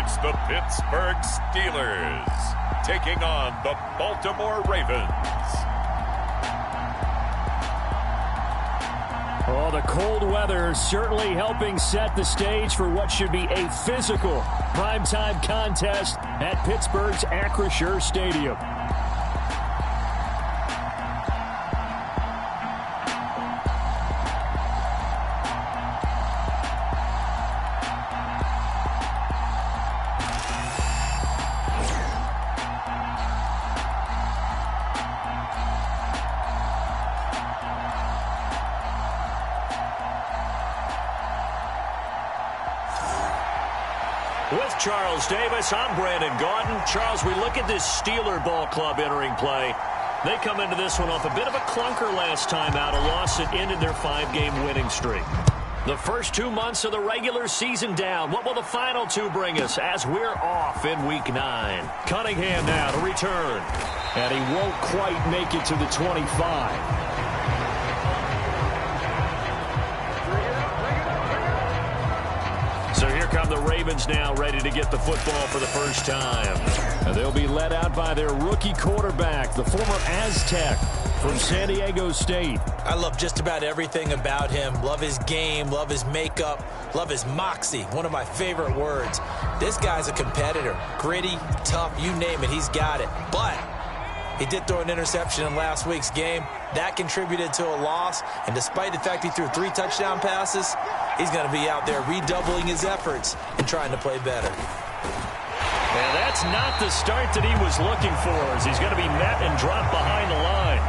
It's the Pittsburgh Steelers taking on the Baltimore Ravens. Well, the cold weather certainly helping set the stage for what should be a physical primetime contest at Pittsburgh's Acrisure Stadium. With Charles Davis, I'm Brandon Gaudin. Charles, we look at this Steeler ball club entering play. They come into this one off a bit of a clunker last time out, a loss that ended their 5-game winning streak. The first 2 months of the regular season down. What will the final 2 bring us as we're off in Week 9? Cunningham now to return. And he won't quite make it to the 25. So here come the Ravens now, ready to get the football for the first time. And they'll be led out by their rookie quarterback, the former Aztec from San Diego State. I love just about everything about him. Love his game, love his makeup, love his moxie, one of my favorite words. This guy's a competitor. Gritty, tough, you name it, he's got it. But he did throw an interception in last week's game. That contributed to a loss. And despite the fact he threw 3 touchdown passes, he's going to be out there redoubling his efforts and trying to play better. And that's not the start that he was looking for, as he's going to be met and dropped behind the line.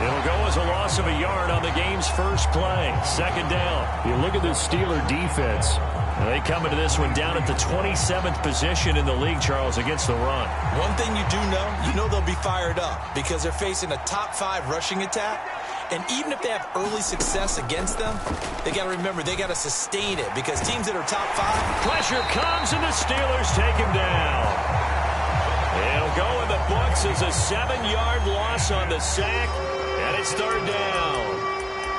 It'll go as a loss of a yard on the game's first play. Second down. You look at the Steeler defense. They come into this one down at the 27th position in the league, Charles, against the run. One thing you do know they'll be fired up because they're facing a top 5 rushing attack. And even if they have early success against them, they got to remember they got to sustain it because teams that are top 5. Pressure comes and the Steelers take him down. It'll go in the books as a 7-yard loss on the sack, and it's third down.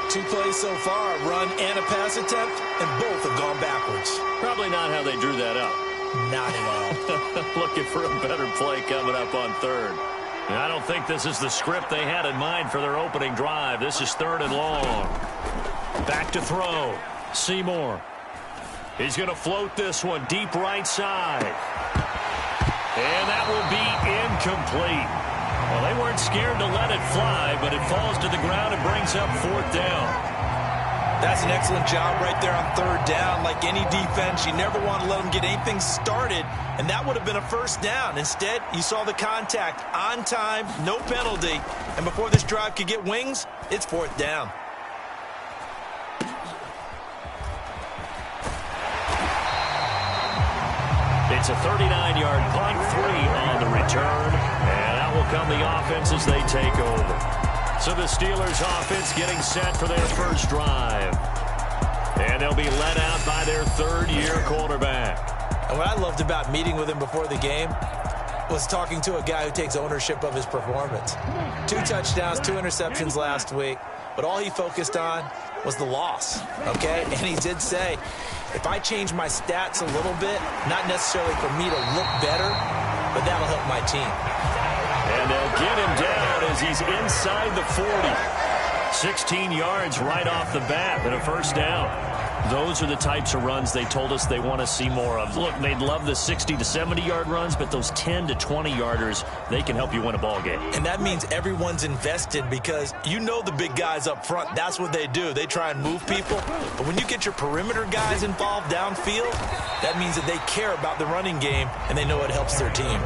2 plays so far, a run and a pass attempt, and both have gone backwards. Probably not how they drew that up. Not at all. Looking for a better play coming up on third. I don't think this is the script they had in mind for their opening drive. This is 3rd and long. Back to throw. Seymour. He's going to float this one deep right side. And that will be incomplete. Well, they weren't scared to let it fly, but it falls to the ground and brings up 4th down. That's an excellent job right there on 3rd down. Like any defense, you never want to let them get anything started, and that would have been a 1st down. Instead, you saw the contact on time, no penalty, and before this drive could get wings, it's 4th down. It's a 39-yard punt, 3 on the return, and out will come the offense as they take over. So the Steelers offense getting set for their first drive. And they'll be led out by their 3rd-year quarterback. And what I loved about meeting with him before the game was talking to a guy who takes ownership of his performance. 2 touchdowns, 2 interceptions last week, but all he focused on was the loss, okay? And he did say, if I change my stats a little bit, not necessarily for me to look better, but that'll help my team. And they'll get him down as he's inside the 40. 16 yards right off the bat and a 1st down. Those are the types of runs they told us they want to see more of. Look, they'd love the 60 to 70-yard runs, but those 10 to 20-yarders, they can help you win a ball game. And that means everyone's invested because you know the big guys up front, that's what they do. They try and move people. But when you get your perimeter guys involved downfield, that means that they care about the running game and they know it helps their team.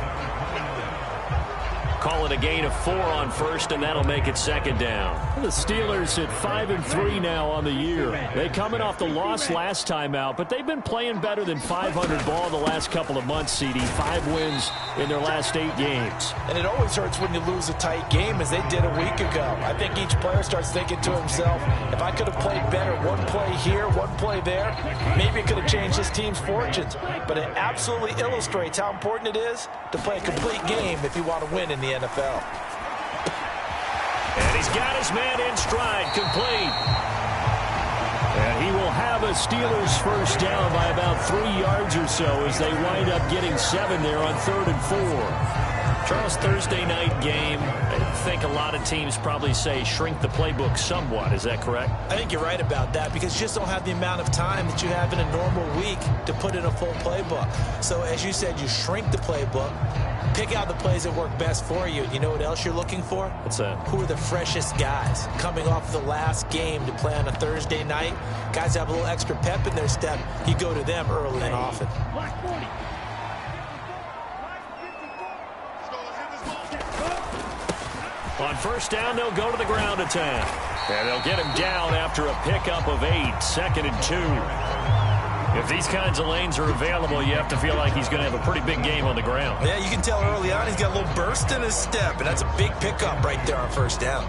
Call it a gain of 4 on 1st, and that'll make it 2nd down. The Steelers at 5-3 now on the year. They coming off the loss last time out, but they've been playing better than 500 ball the last couple of months, CD. 5 wins in their last 8 games. And it always hurts when you lose a tight game, as they did a week ago. I think each player starts thinking to himself, if I could have played better, 1 play here, 1 play there, maybe it could have changed this team's fortunes. But it absolutely illustrates how important it is to play a complete game if you want to win in the NFL. And he's got his man in stride, complete. And And he will have a Steelers first down by about 3 yards or so as they wind up getting 7 there on 3rd and 4. Charles, Thursday night game, I think a lot of teams probably say shrink the playbook somewhat. Is that correct? I think you're right about that because you just don't have the amount of time that you have in a normal week to put in a full playbook. So as you said, you shrink the playbook, pick out the plays that work best for you. And you know what else you're looking for? What's that? Who are the freshest guys coming off the last game to play on a Thursday night? Guys have a little extra pep in their step. You go to them early and often. On first down, they'll go to the ground attack. And they'll get him down after a pickup of 8, 2nd and 2. If these kinds of lanes are available, you have to feel like he's going to have a pretty big game on the ground. Yeah, you can tell early on he's got a little burst in his step, and that's a big pickup right there on first down.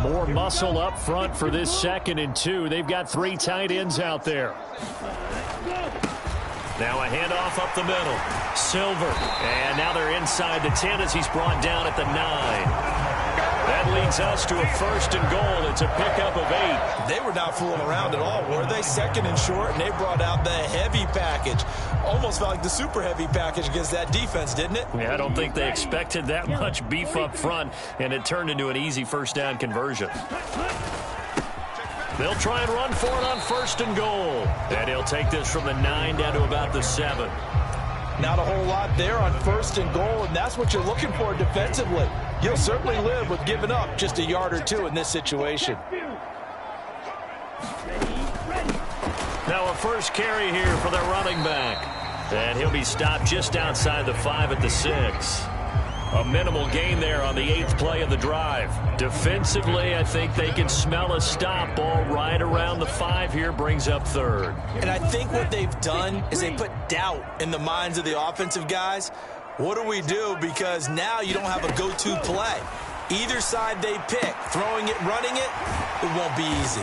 More muscle up front for this 2nd and 2. They've got 3 tight ends out there. Now a handoff up the middle. Silver. And now they're inside the 10 as he's brought down at the 9. That leads us to a 1st and goal. It's a pickup of 8. They were not fooling around at all, were they? 2nd and short, and they brought out the heavy package. Almost felt like the super heavy package against that defense, didn't it? Yeah, I don't think they expected that much beef up front, and it turned into an easy first down conversion. They'll try and run for it on 1st and goal. And he'll take this from the 9 down to about the 7. Not a whole lot there on 1st and goal, and that's what you're looking for defensively. You'll certainly live with giving up just a yard or 2 in this situation. Now a first carry here for their running back. And he'll be stopped just outside the 5 at the 6. A minimal gain there on the 8th play of the drive. Defensively, I think they can smell a stop. Ball right around the 5 here, brings up 3rd. And I think what they've done is they put doubt in the minds of the offensive guys. What do we do? Because now you don't have a go-to play. Either side they pick, throwing it, running it, it won't be easy.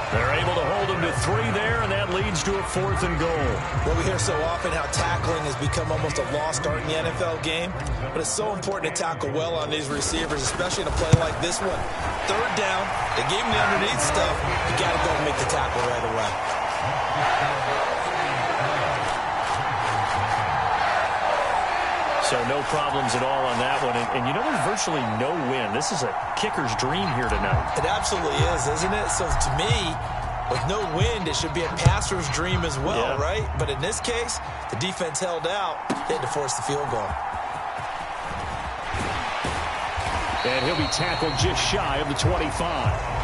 They're able to hold him to 3 there, and that leads to a 4th and goal. Well, we hear so often how tackling has become almost a lost art in the NFL game, but it's so important to tackle well on these receivers, especially in a play like this one. 3rd down, they gave him the underneath stuff. You got to go and make the tackle right away. So no problems at all on that one. And you know, there's virtually no wind. This is a kicker's dream here tonight. It absolutely is, isn't it? So to me, with no wind, it should be a passer's dream as well, right? But in this case, the defense held out. They had to force the field goal. And he'll be tackled just shy of the 25.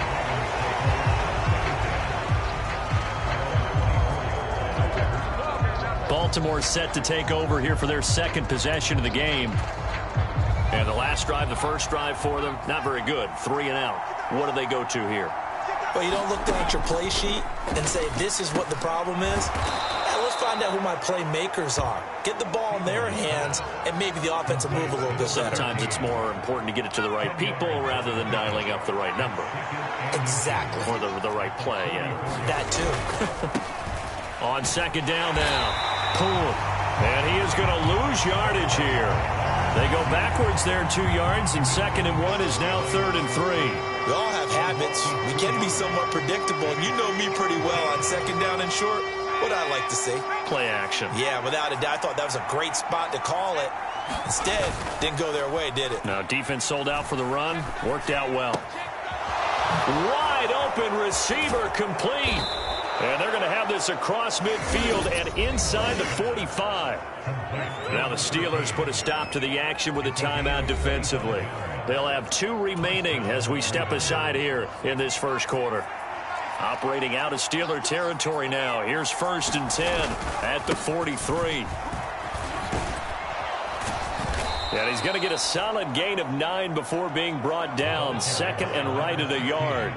Baltimore set to take over here for their 2nd possession of the game. And the last drive, the first drive for them, not very good. 3 and out. What do they go to here? Well, you don't look down at your play sheet and say, this is what the problem is. Let's find out who my playmakers are. Get the ball in their hands, and maybe the offense will move a little bit better. Sometimes it's more important to get it to the right people rather than dialing up the right number. Exactly. Or the right play, yeah. That too. On 2nd down now. Pull. And he is going to lose yardage here. They go backwards there 2 yards, and 2nd and 1 is now 3rd and 3. We all have habits. We can be somewhat predictable, and you know me pretty well on 2nd down and short. What I like to see. Play action. Yeah, without a doubt. I thought that was a great spot to call it. Instead, didn't go their way, did it? No, defense sold out for the run. Worked out well. Wide open receiver complete. And they're going to have this across midfield and inside the 45. Now the Steelers put a stop to the action with a timeout defensively. They'll have 2 remaining as we step aside here in this first quarter. Operating out of Steeler territory now. Here's 1st and 10 at the 43. And he's going to get a solid gain of 9 before being brought down. 2nd and right at a yard.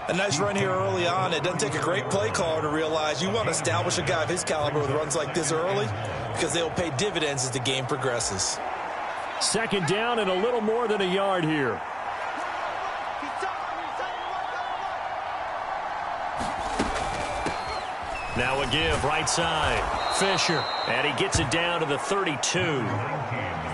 A nice run here early on. It doesn't take a great play caller to realize you want to establish a guy of his caliber with runs like this early because they'll pay dividends as the game progresses. 2nd down and a little more than a yard here. Now a give right side. Fisher. And he gets it down to the 32.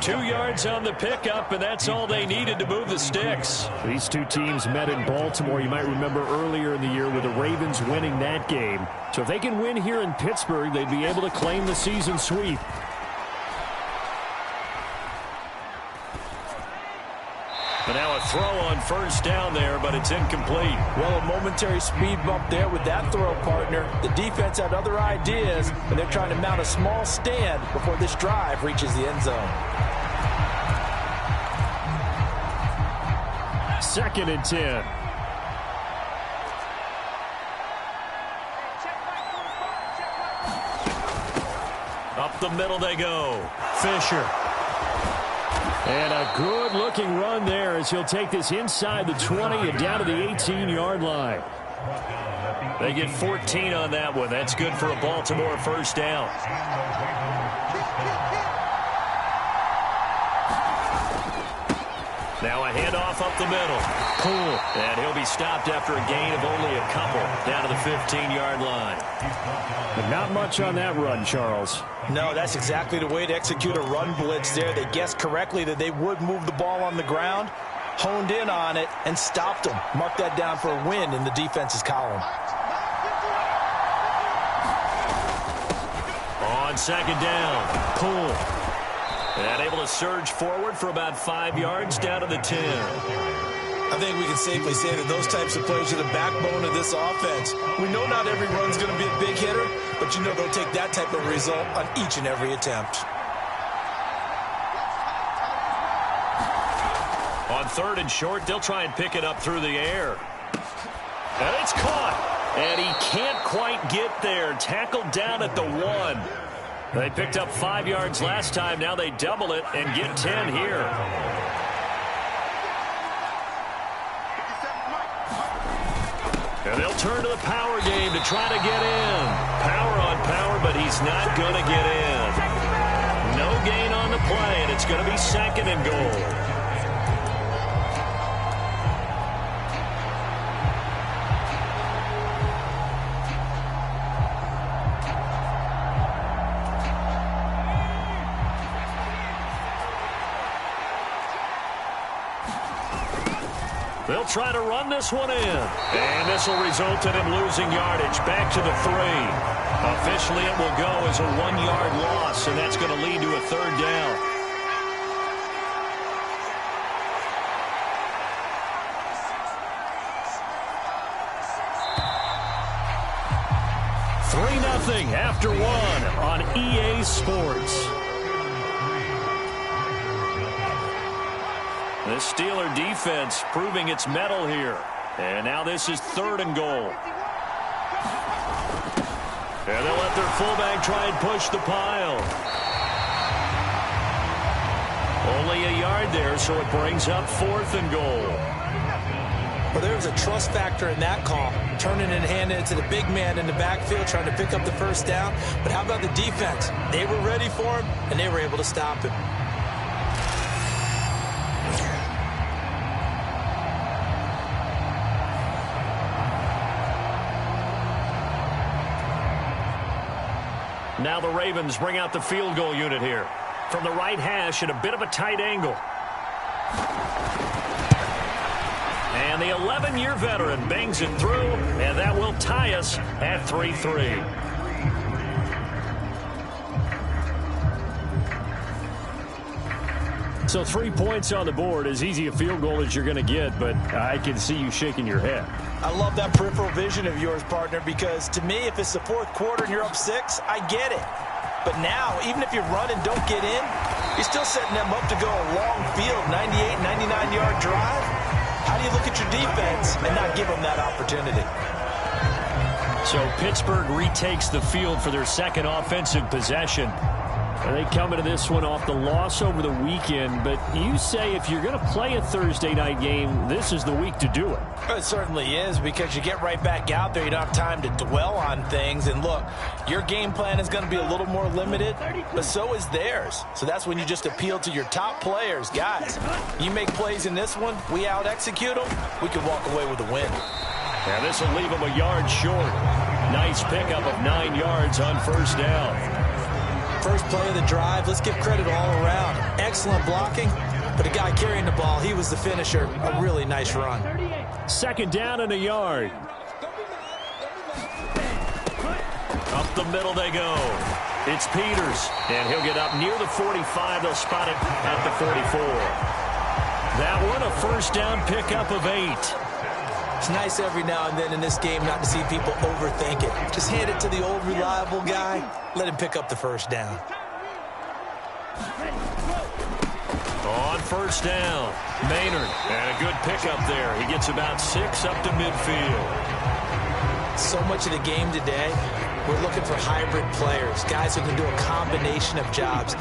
2 yards on the pickup, and that's all they needed to move the sticks. These two teams met in Baltimore. You might remember earlier in the year with the Ravens winning that game. So if they can win here in Pittsburgh, they'd be able to claim the season sweep. But now a throw on first down there, but it's incomplete. Well, a momentary speed bump there with that throw, partner. The defense had other ideas, and they're trying to mount a small stand before this drive reaches the end zone. 2nd and 10. Up the middle they go. Fisher. And a good-looking run there as he'll take this inside the 20 and down to the 18-yard line. They get 14 on that one. That's good for a Baltimore first down. Now a handoff up the middle. Cool. And he'll be stopped after a gain of only a couple down to the 15-yard line. But not much on that run, Charles. No, that's exactly the way to execute a run blitz there. They guessed correctly that they would move the ball on the ground, honed in on it, and stopped them. Mark that down for a win in the defense's column. On 2nd down, Poole. And able to surge forward for about 5 yards down to the 10. I think we can safely say that those types of plays are the backbone of this offense. We know not every run's going to be a big hitter, but you know they'll take that type of result on each and every attempt. On 3rd and short, they'll try and pick it up through the air. And it's caught. And he can't quite get there. Tackled down at the 1. They picked up 5 yards last time. Now they double it and get 10 here. And they'll turn to the power game to try to get in. Power on power, but he's not going to get in. No gain on the play, and it's going to be 2nd and goal. They'll try to run this one in. And this will result in him losing yardage back to the 3. Officially, it will go as a 1-yard loss, and that's going to lead to a 3rd down. Nothing after 1 on EA Sports. The Steeler defense proving its mettle here. And now this is 3rd and goal. And they'll let their fullback try and push the pile. Only a yard there, so it brings up 4th and goal. Well, there's a trust factor in that call. Turning and handing it to the big man in the backfield, trying to pick up the first down. But how about the defense? They were ready for him, and they were able to stop him. Now the Ravens bring out the field goal unit here. From the right hash at a bit of a tight angle. And the 11-year veteran bangs it through, and that will tie us at 3-3. So 3 points on the board, as easy a field goal as you're going to get, but I can see you shaking your head. I love that peripheral vision of yours, partner, because to me, if it's the 4th quarter and you're up 6, I get it. But now, even if you run and don't get in, you're still setting them up to go a long field, 98, 99-yard drive. How do you look at your defense and not give them that opportunity? So Pittsburgh retakes the field for their 2nd offensive possession. They come into this one off the loss over the weekend, but you say if you're going to play a Thursday night game, this is the week to do it. It certainly is, because you get right back out there. You don't have time to dwell on things. And look, your game plan is going to be a little more limited, but so is theirs. So that's when you just appeal to your top players. Guys, you make plays in this one, we out-execute them, we can walk away with a win. And this will leave them a yard short. Nice pickup of 9 yards on first down. First play of the drive, let's give credit all around. Excellent blocking, but the guy carrying the ball, he was the finisher. A really nice run. Second down and a yard. Up the middle they go. It's Peters, and he'll get up near the 45. They'll spot it at the 44. That one, a first down pickup of 8. It's nice every now and then in this game not to see people overthink it. Just hand it to the old reliable guy. Let him pick up the first down. On first down, Maynard, and a good pickup there. He gets about 6 up to midfield. So much of the game today, we're looking for hybrid players, guys who can do a combination of jobs.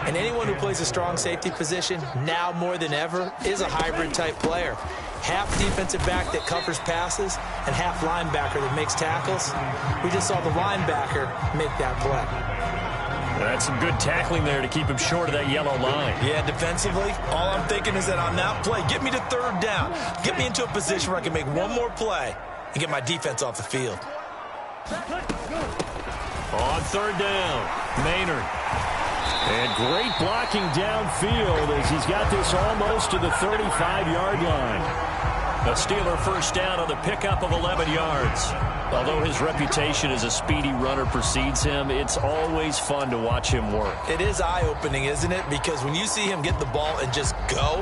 And anyone who plays a strong safety position, now more than ever, is a hybrid type player. Half defensive back that covers passes and half linebacker that makes tackles. We just saw the linebacker make that play. That's some good tackling there to keep him short of that yellow line. Yeah, defensively, all I'm thinking is that on that play, get me to third down. Get me into a position where I can make one more play and get my defense off the field. On third down, Maynard. And great blocking downfield as he's got this almost to the 35-yard line. A Steeler first down on the pickup of 11 yards. Although his reputation as a speedy runner precedes him, it's always fun to watch him work. It is eye-opening, isn't it? Because when you see him get the ball and just go,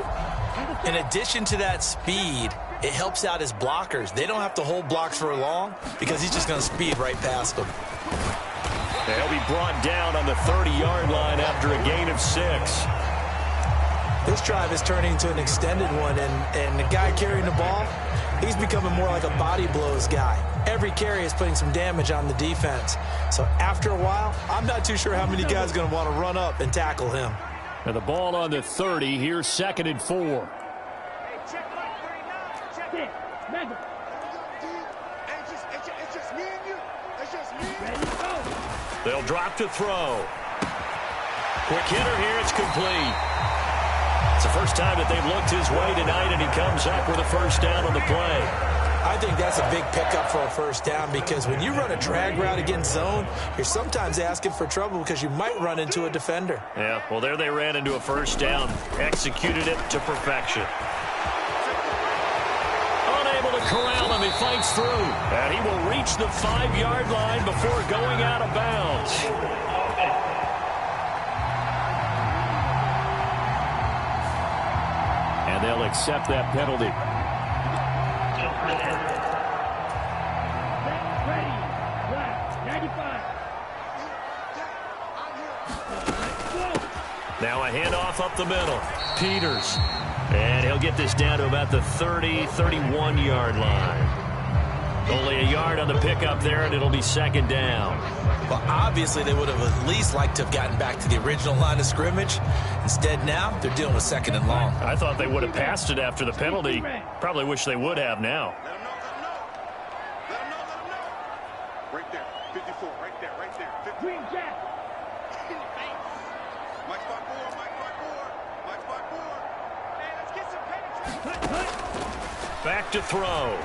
in addition to that speed, it helps out his blockers. They don't have to hold blocks for long because he's just going to speed right past them. He'll be brought down on the 30-yard line after a gain of 6. This drive is turning into an extended one, and the guy carrying the ball, he's becoming more like a body blows guy. Every carry is putting some damage on the defense. So after a while, I'm not too sure how many guys are going to want to run up and tackle him. And the ball on the 30, here's 2nd and 4. They'll drop to throw. Quick hitter here, it's complete. It's the first time that they've looked his way tonight, and he comes up with a first down on the play. I think that's a big pickup for a first down because when you run a drag route against zone, you're sometimes asking for trouble because you might run into a defender. Yeah, well, there they ran into a first down, executed it to perfection. Unable to corral him, he fights through, and he will reach the 5-yard line before going out of bounds. And they'll accept that penalty. Now a handoff up the middle. Peters. And he'll get this down to about the 30, 31-yard line. Only a yard on the pickup there, and it'll be 2nd down. Well, obviously, they would have at least liked to have gotten back to the original line of scrimmage. Instead, now, they're dealing with 2nd and long. I thought they would have passed it after the penalty. Probably wish they would have now. Let them know. Right there, 54, right there. 50. Green Jack. Mike spot 4. Hey, let's get some penetration. Back to throw.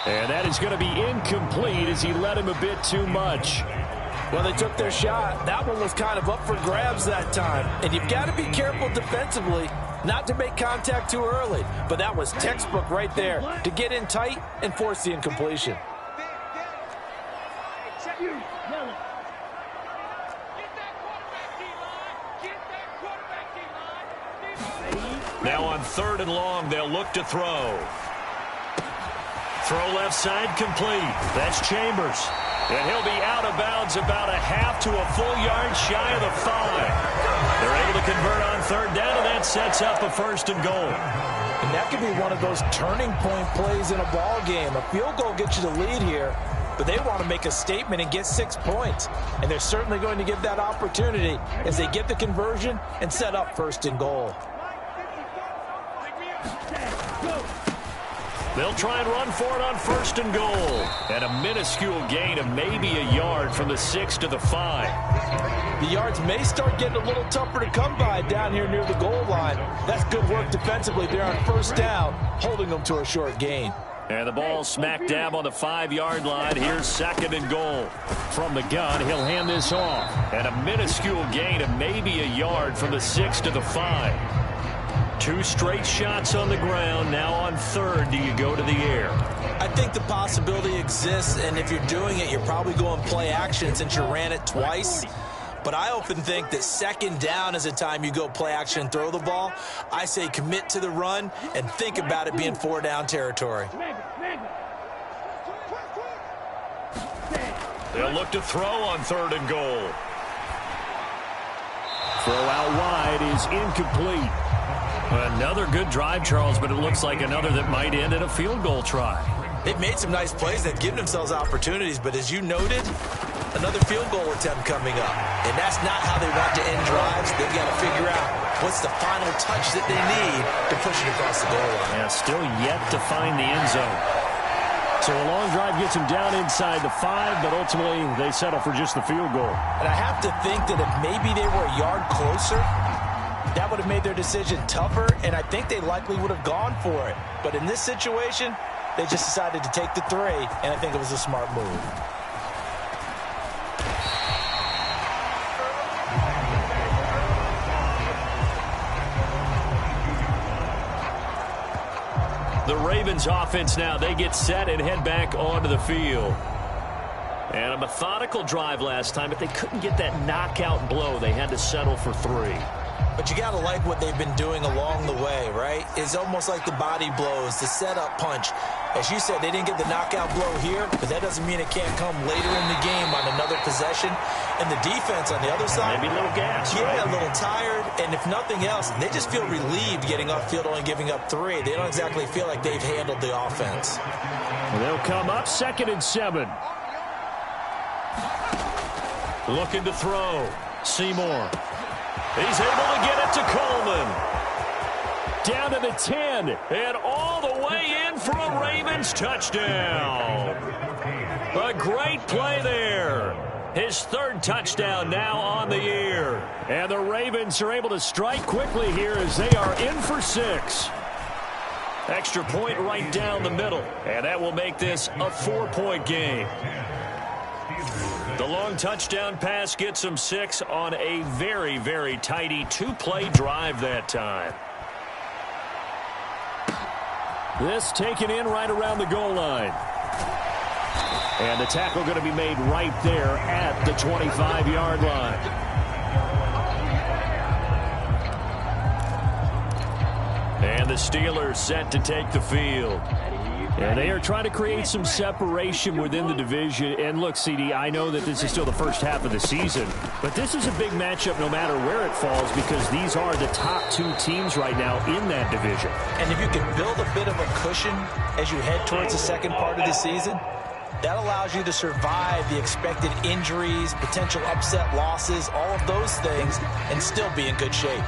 And that is going to be incomplete as he led him a bit too much. Well, they took their shot. That one was kind of up for grabs that time. And you've got to be careful defensively not to make contact too early. But that was textbook right there to get in tight and force the incompletion. Now on 3rd and long, they'll look to throw. Throw left side complete. That's Chambers. And he'll be out of bounds about a half to a full yard shy of the 5. They're able to convert on 3rd down, and that sets up a 1st and goal. And that could be one of those turning point plays in a ball game. A field goal gets you the lead here, but they want to make a statement and get 6 points. And they're certainly going to give that opportunity as they get the conversion and set up 1st and goal. They'll try and run for it on 1st and goal. And a minuscule gain of maybe a yard from the 6 to the 5. The yards may start getting a little tougher to come by down here near the goal line. That's good work defensively there on 1st down, holding them to a short gain. And the ball smack dab on the 5-yard line. Here's 2nd and goal. From the gun, he'll hand this off. And a minuscule gain of maybe a yard from the 6 to the 5. 2 straight shots on the ground. Now on 3rd, do you go to the air? I think the possibility exists, and if you're doing it, you're probably going play action since you ran it twice. But I often think that 2nd down is a time you go play action and throw the ball. I say commit to the run and think about it being 4-down territory. They'll look to throw on 3rd and goal. Throw out wide is incomplete. Another good drive, Charles, but it looks like another that might end in a field goal try. They've made some nice plays. They've given themselves opportunities, but as you noted, another field goal attempt coming up. And that's not how they want to end drives. They've got to figure out what's the final touch that they need to push it across the goal line. Yeah, still yet to find the end zone. So a long drive gets them down inside the 5, but ultimately they settle for just the field goal. And I have to think that if maybe they were a yard closer, that would have made their decision tougher, and I think they likely would have gone for it. But in this situation, they just decided to take the 3, and I think it was a smart move. The Ravens offense now, they get set and head back onto the field. And a methodical drive last time, but they couldn't get that knockout blow. They had to settle for 3. But you got to like what they've been doing along the way, right? It's almost like the body blows, the setup punch. As you said, they didn't get the knockout blow here, but that doesn't mean it can't come later in the game on another possession. And the defense on the other side, maybe a little gas, yeah, right? A little tired. And if nothing else, they just feel relieved getting upfield, only giving up 3. They don't exactly feel like they've handled the offense. Well, they'll come up 2nd and 7. Looking to throw. Seymour. He's able to get it to Coleman. Down to the 10. And all the way in for a Ravens touchdown. A great play there. His 3rd touchdown now on the year. And the Ravens are able to strike quickly here as they are in for 6. Extra point right down the middle. And that will make this a 4-point game. The long touchdown pass gets them 6 on a very, very tidy 2-play drive that time. This taken in right around the goal line. And the tackle going to be made right there at the 25-yard line. And the Steelers set to take the field. And they are trying to create some separation within the division. And look, CD, I know that this is still the first half of the season, but this is a big matchup no matter where it falls because these are the top 2 teams right now in that division. And if you can build a bit of a cushion as you head towards the second part of the season, that allows you to survive the expected injuries, potential upset losses, all of those things, and still be in good shape.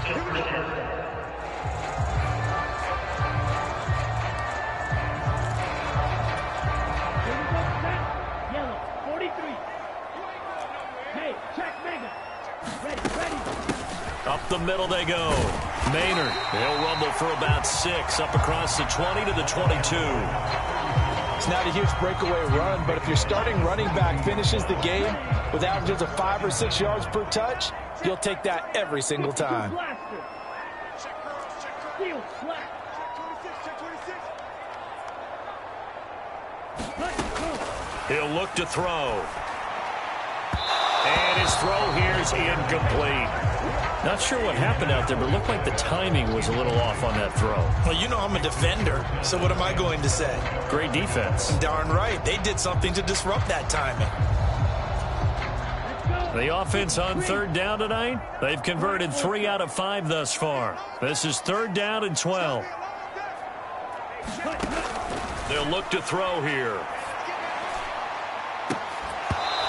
Up the middle they go. Maynard, they'll rumble for about 6 up across the 20 to the 22. It's not a huge breakaway run, but if your starting running back finishes the game with averages of 5 or 6 yards per touch, you'll take that every single time. He'll look to throw. And his throw here is incomplete. Not sure what happened out there, but it looked like the timing was a little off on that throw. Well, you know I'm a defender, so what am I going to say? Great defense. Darn right. They did something to disrupt that timing. The offense on 3rd down tonight, they've converted 3 out of 5 thus far. This is 3rd down and 12. They'll look to throw here.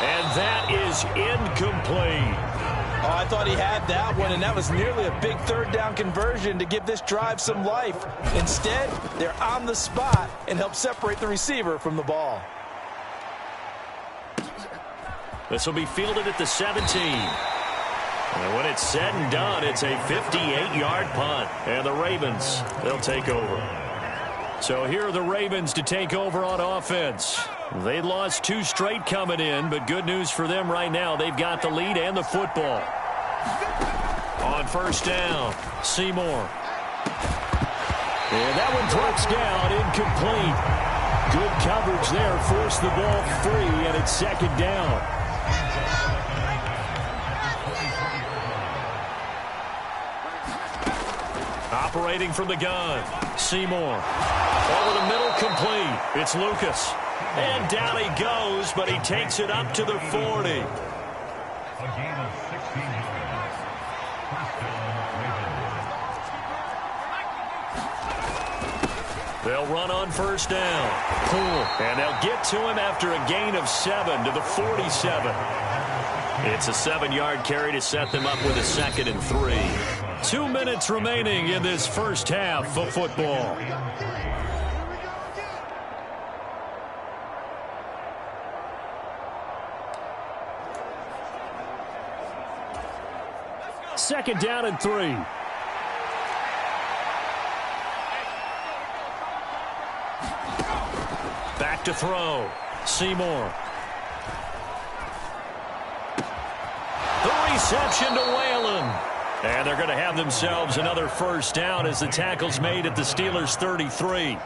And that is incomplete. Oh, I thought he had that one, and that was nearly a big 3rd down conversion to give this drive some life. Instead, they're on the spot and help separate the receiver from the ball. This will be fielded at the 17. And when it's said and done, it's a 58-yard punt. And the Ravens, they'll take over. So here are the Ravens to take over on offense. They lost 2 straight coming in, but good news for them right now. They've got the lead and the football. On first down, Seymour. And that one drops down, incomplete. Good coverage there, forced the ball free, and it's second down. Operating from the gun, Seymour. Over the middle, complete. It's Lucas. And down he goes, but he takes it up to the 40. They'll run on first down. And they'll get to him after a gain of 7 to the 47. It's a 7-yard carry to set them up with a 2nd and 3. 2 minutes remaining in this first half of football. Second down and 3. Back to throw. Seymour. The reception to Whalen. And they're going to have themselves another first down as the tackle's made at the Steelers' 33.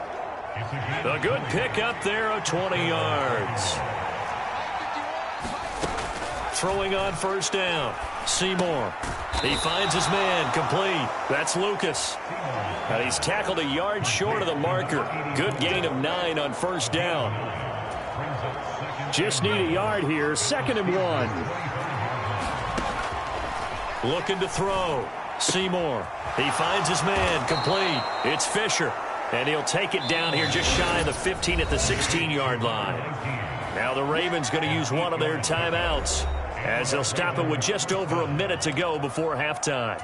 A good pickup there of 20 yards. Throwing on first down. Seymour. He finds his man, complete. That's Lucas. And he's tackled a yard short of the marker. Good gain of 9 on first down. Just need a yard here. 2nd and 1. Looking to throw. Seymour. He finds his man, complete. It's Fisher. And he'll take it down here just shy of the 15 at the 16-yard line. Now the Ravens going to use one of their timeouts, as they'll stop it with just over a minute to go before halftime.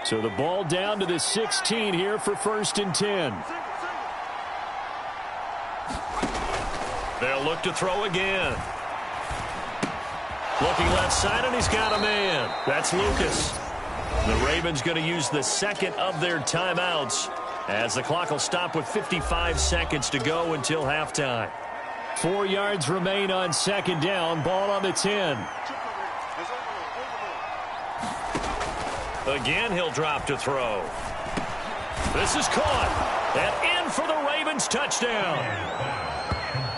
So the ball down to the 16 here for 1st and 10. They'll look to throw again. Looking left side, and he's got a man. That's Lucas. The Ravens going to use the 2nd of their timeouts, as the clock will stop with 55 seconds to go until halftime. 4 yards remain on 2nd down. Ball on the 10. Again, he'll drop to throw. This is caught. And in for the Ravens touchdown.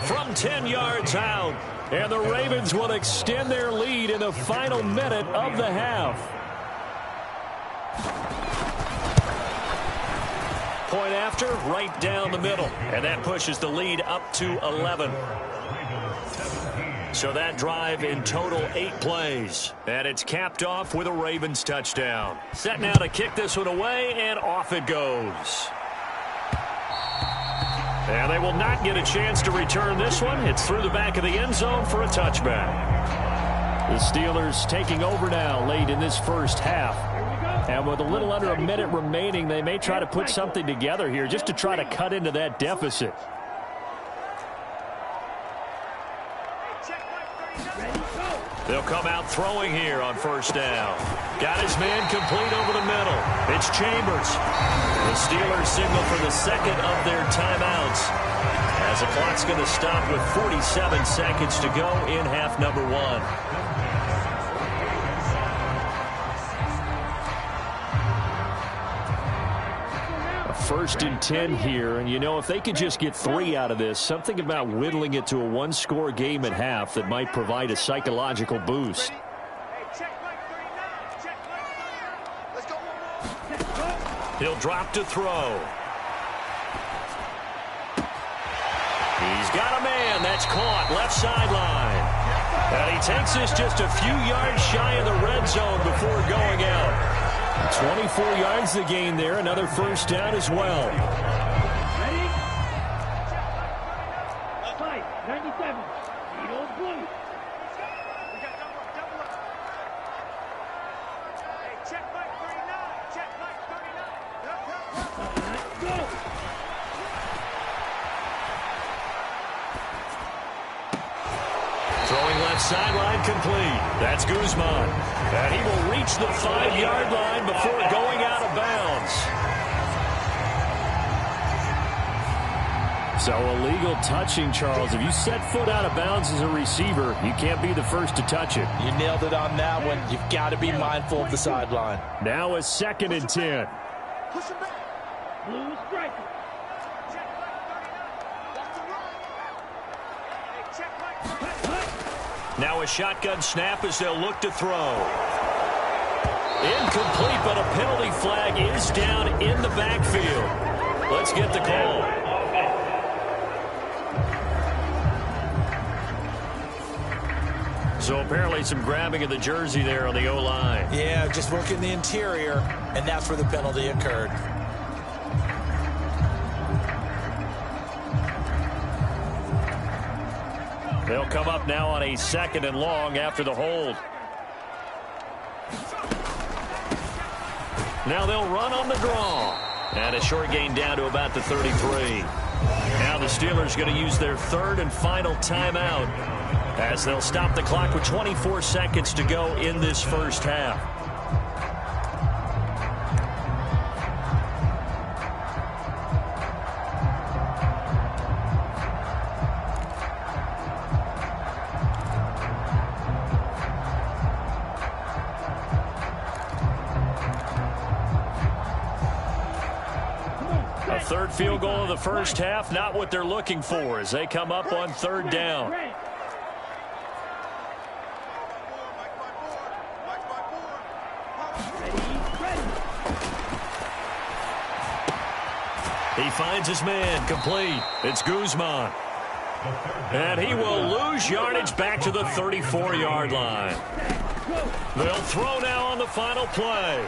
From 10 yards out. And the Ravens will extend their lead in the final minute of the half. Point after, right down the middle. And that pushes the lead up to 11. So that drive in total 8 plays. And it's capped off with a Ravens touchdown. Set now to kick this one away, and off it goes. And they will not get a chance to return this one. It's through the back of the end zone for a touchback. The Steelers taking over now late in this first half. And with a little under a minute remaining, they may try to put something together here just to try to cut into that deficit. They'll come out throwing here on first down. Got his man complete over the middle. It's Chambers. The Steelers signal for the 2nd of their timeouts, as the clock's going to stop with 47 seconds to go in half number 1. First and 10 here, and you know, if they could just get 3 out of this, something about whittling it to a 1-score game at half that might provide a psychological boost. He'll drop to throw. He's got a man. That's caught left sideline. And he takes this just a few yards shy of the red zone before going out. 24 yards the gain there. Another first down as well. Ready? Fight. 97. Lead on blue. We got double up. Hey, check Mike 39. Check Mike 39. Go. Throwing left sideline, complete. That's Guzman. And he will reach the 5-yard line before going out of bounds. So illegal touching, Charles. If you set foot out of bounds as a receiver, you can't be the first to touch it. You nailed it on that one. You've got to be mindful of the sideline. Now a 2nd and 10. Push him back. Blue striker. Now a shotgun snap as they'll look to throw. Incomplete, but a penalty flag is down in the backfield. Let's get the call. So apparently some grabbing of the jersey there on the O-line. Yeah, just working the interior, and that's where the penalty occurred. They'll come up now on a 2nd and long after the hold. Now they'll run on the draw. And a short gain down to about the 33. Now the Steelers going to use their 3rd and final timeout as they'll stop the clock with 24 seconds to go in this first half. Third field goal of the first half, not what they're looking for as they come up on 3rd down. He finds his man, complete. It's Guzman. And he will lose yardage back to the 34-yard line. They'll throw now on the final play.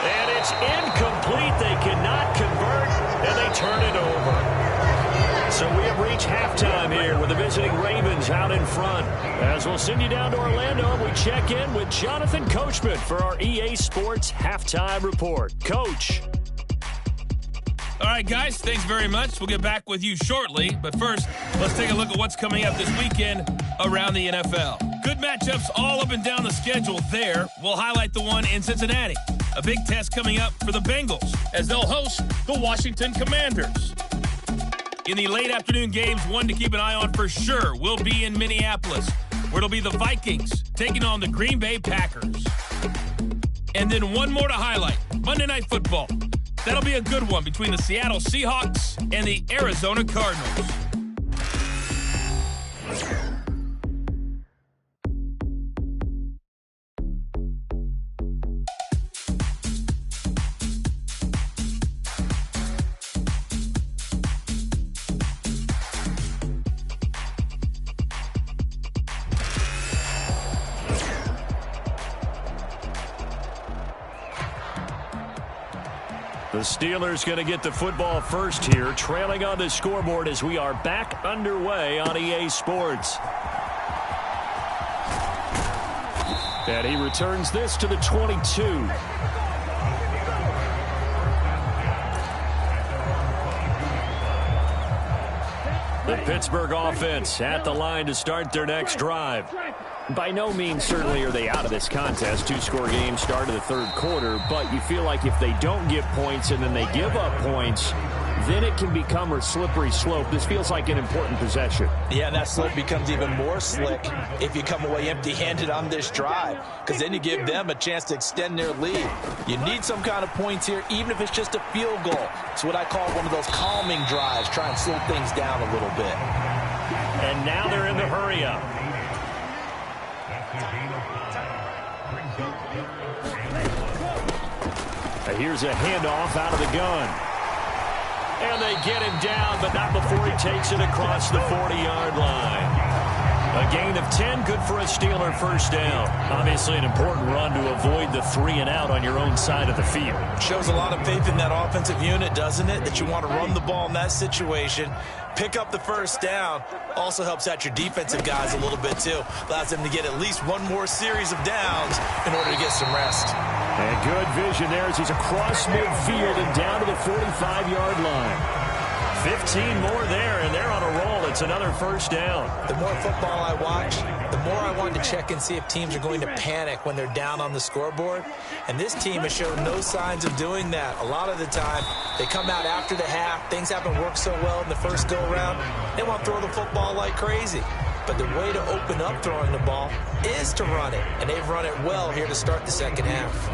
And it's incomplete. They cannot convert, and they turn it over. So we have reached halftime here with the visiting Ravens out in front. As we'll send you down to Orlando, and we check in with Jonathan Coachman for our EA Sports Halftime Report. Coach. All right, guys, thanks very much. We'll get back with you shortly. But first, let's take a look at what's coming up this weekend around the NFL. Good matchups all up and down the schedule there. We'll highlight the one in Cincinnati. A big test coming up for the Bengals as they'll host the Washington Commanders. In the late afternoon games, one to keep an eye on for sure will be in Minneapolis, where it'll be the Vikings taking on the Green Bay Packers. And then one more to highlight, Monday Night Football. That'll be a good one between the Seattle Seahawks and the Arizona Cardinals. The Steelers going to get the football first here, trailing on the scoreboard as we are back underway on EA Sports. And he returns this to the 22. The Pittsburgh offense at the line to start their next drive. By no means certainly are they out of this contest. 2-score game start of the 3rd quarter, but you feel like if they don't get points and then they give up points, then it can become a slippery slope. This feels like an important possession. Yeah, that slope becomes even more slick if you come away empty-handed on this drive, because then you give them a chance to extend their lead. You need some kind of points here, even if it's just a field goal. It's what I call one of those calming drives, try and slow things down a little bit. And now they're in the hurry-up. Here's a handoff out of the gun. And they get him down, but not before he takes it across the 40-yard line. A gain of 10, good for a Steeler first down. Obviously an important run to avoid the 3-and-out on your own side of the field. Shows a lot of faith in that offensive unit, doesn't it? That you want to run the ball in that situation. Pick up the first down. Also helps out your defensive guys a little bit, too. Allows them to get at least one more series of downs in order to get some rest. And good vision there as he's across midfield and down to the 45-yard line. 15 more there, and they're on a roll. It's another first down. The more football I watch, the more I want to check and see if teams are going to panic when they're down on the scoreboard. And this team has shown no signs of doing that. A lot of the time, they come out after the half. Things haven't worked so well in the first go-around. They want to throw the football like crazy. But the way to open up throwing the ball is to run it. And they've run it well here to start the second half.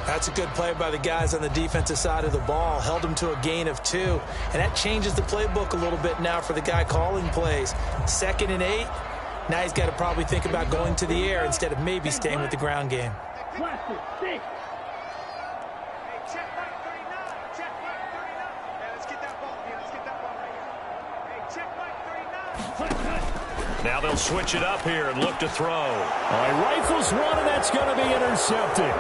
That's a good play by the guys on the defensive side of the ball. Held them to a gain of 2. And that changes the playbook a little bit now for the guy calling plays. 2nd and 8. Now he's got to probably think about going to the air instead of maybe staying with the ground game. Now they'll switch it up here and look to throw. All right, rifles one, and that's going to be intercepted.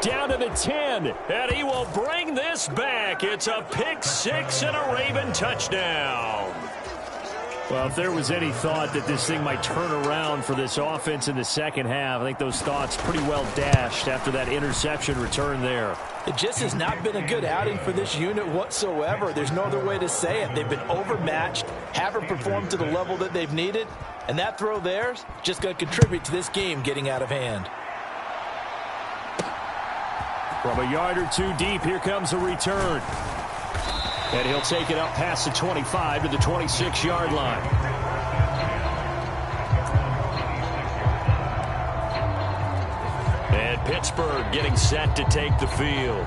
Down to the 10, and he will bring this back. It's a pick 6 and a Raven touchdown. Well, if there was any thought that this thing might turn around for this offense in the second half, I think those thoughts pretty well dashed after that interception return there. It just has not been a good outing for this unit whatsoever. There's no other way to say it. They've been overmatched, haven't performed to the level that they've needed, and that throw there's just going to contribute to this game getting out of hand. From a yard or 2 deep, here comes a return. And he'll take it up past the 25 to the 26-yard line. And Pittsburgh getting set to take the field.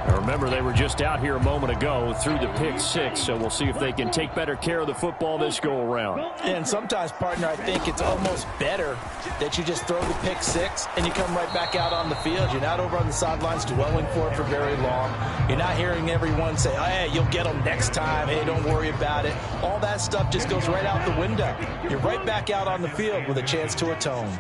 Now remember, they were just out here a moment ago through the pick 6, so we'll see if they can take better care of the football this go-around. And sometimes, partner, I think it's almost better that you just throw the pick 6 and you come right back out on the field. You're not over on the sidelines dwelling for it for very long. You're not hearing everyone say, oh, hey, you'll get them next time. Hey, don't worry about it. All that stuff just goes right out the window. You're right back out on the field with a chance to atone.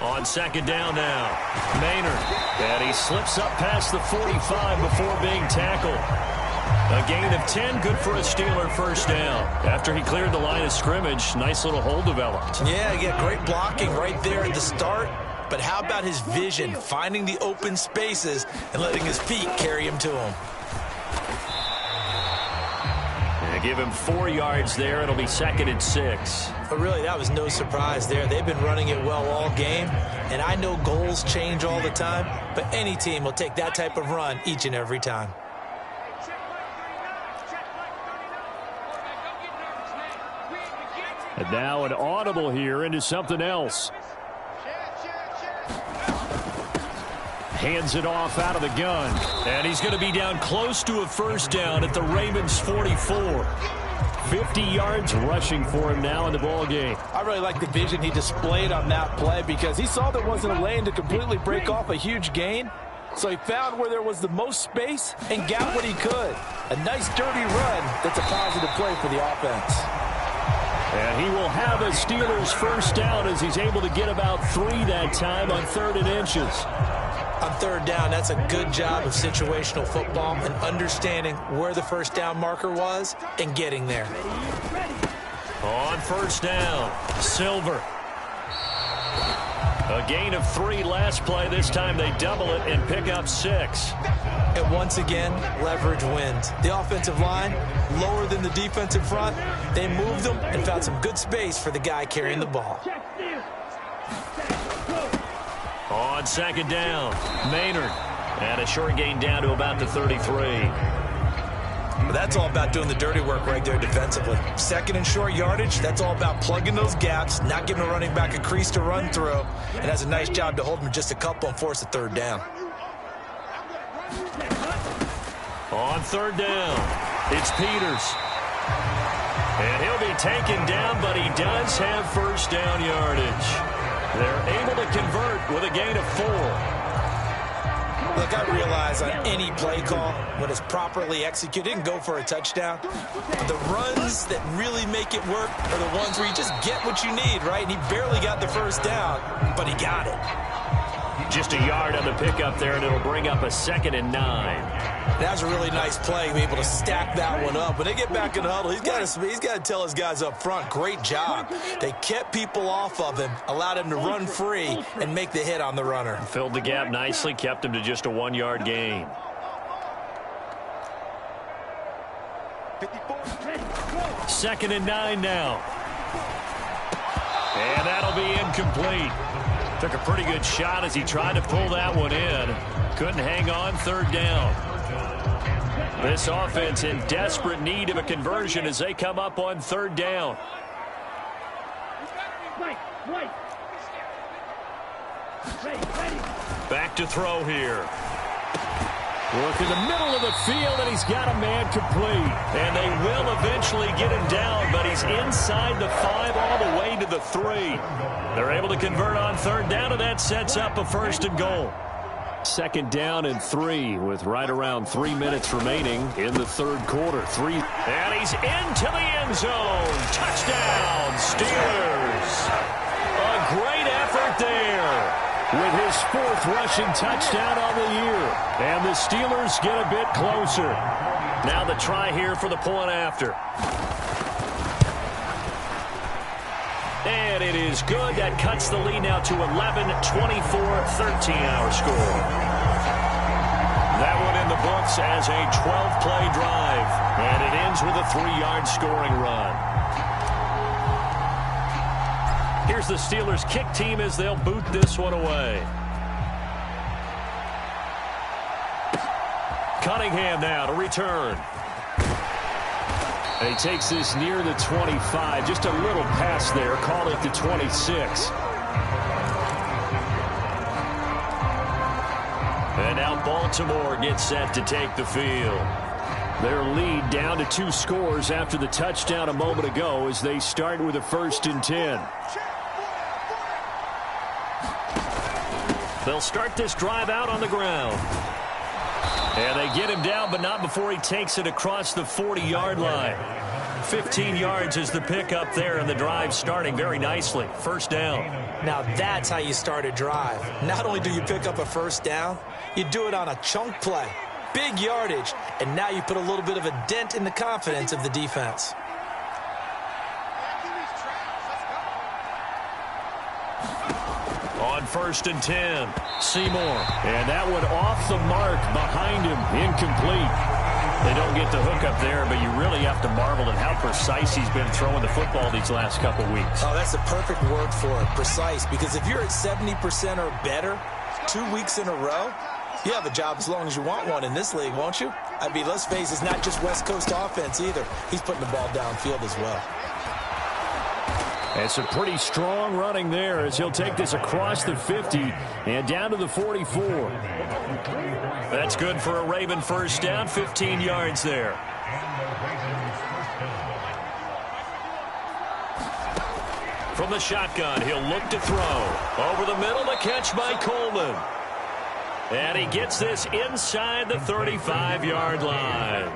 On second down now, Maynard. And he slips up past the 45 before being tackled. A gain of 10, good for a Steeler first down. After he cleared the line of scrimmage, nice little hole developed. Yeah, great blocking right there at the start. But how about his vision, finding the open spaces and letting his feet carry him to him? Give him 4 yards there. It'll be 2nd and 6. But really, that was no surprise there. They've been running it well all game. And I know goals change all the time, but any team will take that type of run each and every time. And now an audible here into something else. Hands it off out of the gun. And he's going to be down close to a first down at the Ravens 44. 50 yards rushing for him now in the ball game. I really like the vision he displayed on that play because he saw there wasn't a lane to completely break off a huge gain. So he found where there was the most space and got what he could. A nice dirty run that's a positive play for the offense. And he will have a Steelers first down as he's able to get about 3 that time on 3rd and inches. On 3rd down, that's a good job of situational football and understanding where the first down marker was and getting there. On first down, Silver. A gain of 3 last play. This time they double it and pick up 6. And once again, leverage wins. The offensive line, lower than the defensive front. They moved them and found some good space for the guy carrying the ball. On second down, Maynard. And a short gain down to about the 33. But that's all about doing the dirty work right there defensively. 2nd and short yardage, that's all about plugging those gaps, not giving a running back a crease to run through, and has a nice job to hold him just a couple and force a 3rd down. On 3rd down, it's Peters. And he'll be taken down, but he does have first down yardage. They're able to convert with a gain of 4. Look, I realize on any play call, when it's properly executed, and go for a touchdown. The runs that really make it work are the ones where you just get what you need, right? And he barely got the first down, but he got it. Just a yard on the pickup there, and it'll bring up a 2nd and 9. That's a really nice play, to be able to stack that one up. When they get back in the huddle, he's got to tell his guys up front, great job. They kept people off of him, allowed him to run free, and make the hit on the runner. Filled the gap nicely, kept him to just a 1-yard gain. 2nd and 9 now. And that'll be incomplete. Took a pretty good shot as he tried to pull that one in. Couldn't hang on, 3rd down. This offense in desperate need of a conversion as they come up on 3rd down. Back to throw here. Work in the middle of the field, and he's got a man complete. And they will eventually get him down, but he's inside the 5 all the way to the 3. They're able to convert on 3rd down, and that sets up a 1st and goal. 2nd down and 3 with right around 3 minutes remaining in the 3rd quarter. 3. And he's into the end zone. Touchdown, Steelers. A great effort there, with his 4th rushing touchdown on the year. And the Steelers get a bit closer. Now the try here for the point after. And it is good. That cuts the lead now to 11-24-13 our score. That one in the books as a 12-play drive. And it ends with a 3-yard scoring run. Here's the Steelers kick team as they'll boot this one away. Cunningham now to return. And he takes this near the 25. Just a little pass there. Call it the 26. And now Baltimore gets set to take the field. Their lead down to 2 scores after the touchdown a moment ago as they start with a 1st and 10. They'll start this drive out on the ground. And they get him down, but not before he takes it across the 40-yard line. 15 yards is the pickup there, and the drive starting very nicely. 1st down. Now that's how you start a drive. Not only do you pick up a 1st down, you do it on a chunk play. Big yardage, and now you put a little bit of a dent in the confidence of the defense. On 1st and 10, Seymour. And that one off the mark behind him, incomplete. They don't get the hook up there, but you really have to marvel at how precise he's been throwing the football these last couple weeks. Oh, that's a perfect word for it, precise, because if you're at 70% or better 2 weeks in a row, you have a job as long as you want one in this league, won't you? I mean, let's face it, it's not just West Coast offense either. He's putting the ball downfield as well. It's a pretty strong running there as he'll take this across the 50 and down to the 44. That's good for a Raven 1st down, 15 yards there. From the shotgun, he'll look to throw. Over the middle, the catch by Coleman. And he gets this inside the 35-yard line.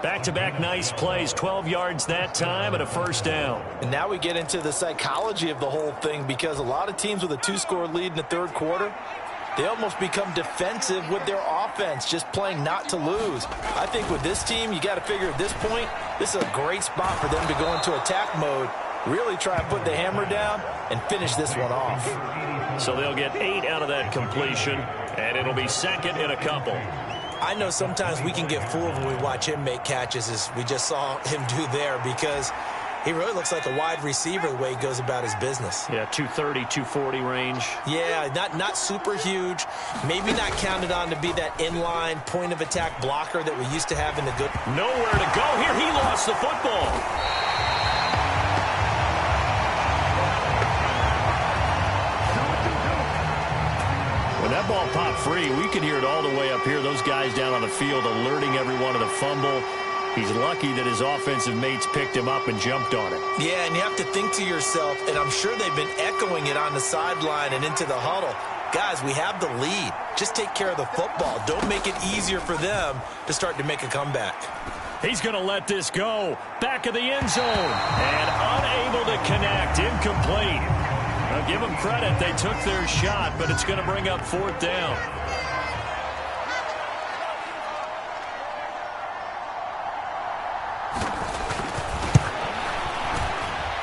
Back-to-back nice plays, 12 yards that time and a 1st down. And now we get into the psychology of the whole thing, because a lot of teams with a 2-score lead in the 3rd quarter, they almost become defensive with their offense, just playing not to lose. I think with this team, you got to figure at this point, this is a great spot for them to go into attack mode, really try and put the hammer down and finish this one off. So they'll get 8 out of that completion, and it'll be 2nd and a couple. I know sometimes we can get fooled when we watch him make catches, as we just saw him do there, because he really looks like a wide receiver the way he goes about his business. Yeah, 230, 240 range. Yeah, not super huge. Maybe not counted on to be that inline point of attack blocker that we used to have in the good. Nowhere to go here. He lost the football. When that ball popped free, we could hear it all the way up here. Those guys down on the field alerting everyone of the fumble. He's lucky that his offensive mates picked him up and jumped on it. Yeah, and you have to think to yourself, and I'm sure they've been echoing it on the sideline and into the huddle. Guys, we have the lead. Just take care of the football. Don't make it easier for them to start to make a comeback. He's going to let this go. Back of the end zone. And unable to connect. Incomplete. I'll give them credit. They took their shot, but it's going to bring up 4th down.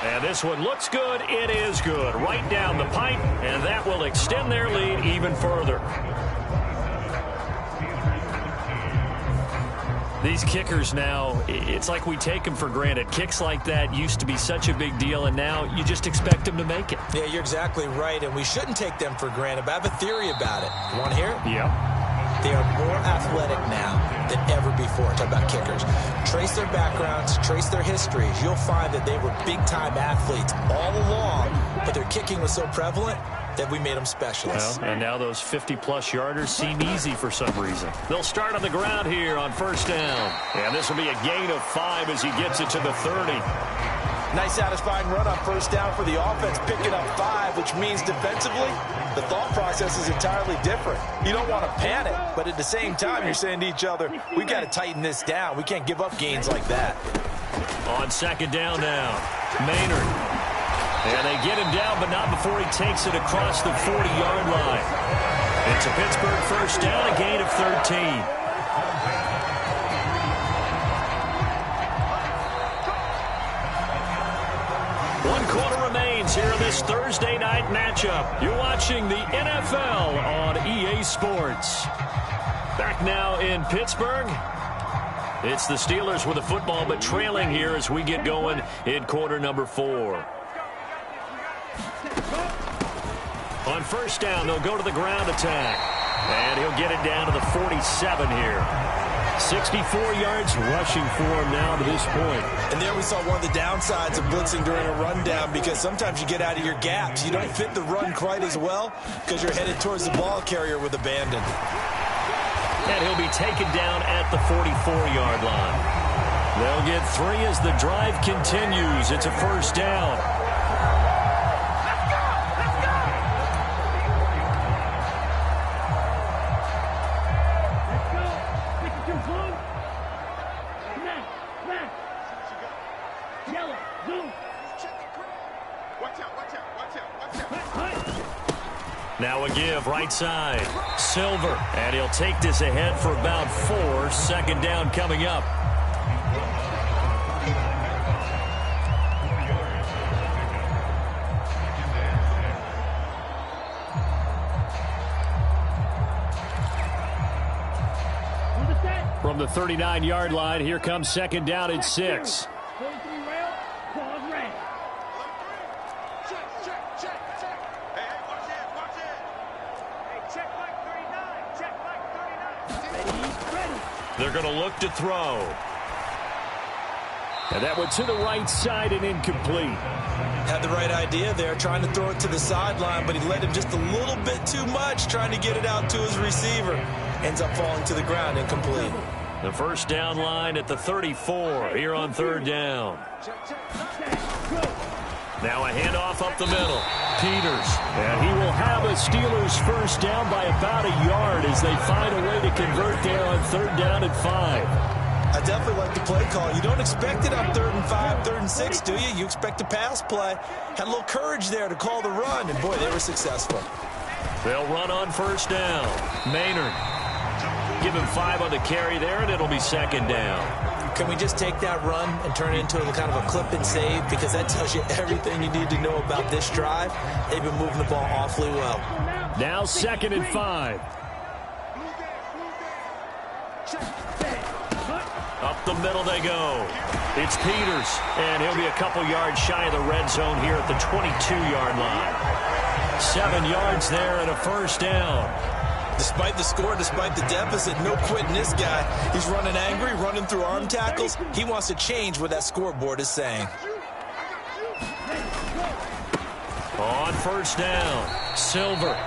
And this one looks good. It is good. Right down the pipe, and that will extend their lead even further. These kickers now, it's like we take them for granted. Kicks like that used to be such a big deal, and now you just expect them to make it. Yeah, you're exactly right, and we shouldn't take them for granted. But I have a theory about it. You want to hear it? Yeah. They are more athletic now than ever before. Talk about kickers. Trace their backgrounds, trace their histories. You'll find that they were big-time athletes all along, but their kicking was so prevalent that we made them specialists. Well, and now those 50-plus yarders seem easy for some reason. They'll start on the ground here on 1st down. And this will be a gain of 5 as he gets it to the 30. Nice satisfying run on 1st down for the offense, picking up 5, which means defensively, the thought process is entirely different. You don't want to panic, but at the same time, you're saying to each other, we got to tighten this down. We can't give up gains like that. On 2nd down now, Maynard. And they get him down, but not before he takes it across the 40-yard line. It's a Pittsburgh 1st down, a gain of 13. One quarter remains here in this Thursday night matchup. You're watching the NFL on EA Sports. Back now in Pittsburgh. It's the Steelers with the football, but trailing here as we get going in quarter number 4. On 1st down, they'll go to the ground attack. And he'll get it down to the 47 here. 64 yards rushing for him now to this point. And there we saw one of the downsides of blitzing during a rundown, because sometimes you get out of your gaps. You don't fit the run quite as well because you're headed towards the ball carrier with abandon. And he'll be taken down at the 44-yard line. They'll get 3 as the drive continues. It's a 1st down. Now a give, right side. Silver, and he'll take this ahead for about 4. 2nd down coming up. From the 39-yard line, here comes 2nd down and 6. They're going to look to throw. And that went to the right side and incomplete. Had the right idea there, trying to throw it to the sideline, but he led him just a little bit too much, trying to get it out to his receiver. Ends up falling to the ground, incomplete. The 1st down line at the 34 here on 3rd down. Now a handoff up the middle. Peters. And he will have a Steelers 1st down by about a yard as they find a way to convert there on 3rd down and 5. I definitely like the play call. You don't expect it on 3rd and 5, 3rd and 6, do you? You expect a pass play. Had a little courage there to call the run, and boy, they were successful. They'll run on 1st down. Maynard. Give him 5 on the carry there, and it'll be 2nd down. Can we just take that run and turn it into a kind of a clip and save? Because that tells you everything you need to know about this drive. They've been moving the ball awfully well. Now 2nd and 5. Up the middle they go. It's Peters, and he'll be a couple yards shy of the red zone here at the 22-yard line. 7 yards there and a 1st down. Despite the score, despite the deficit, no quitting this guy. He's running angry, running through arm tackles. He wants to change what that scoreboard is saying. On 1st down, Silver.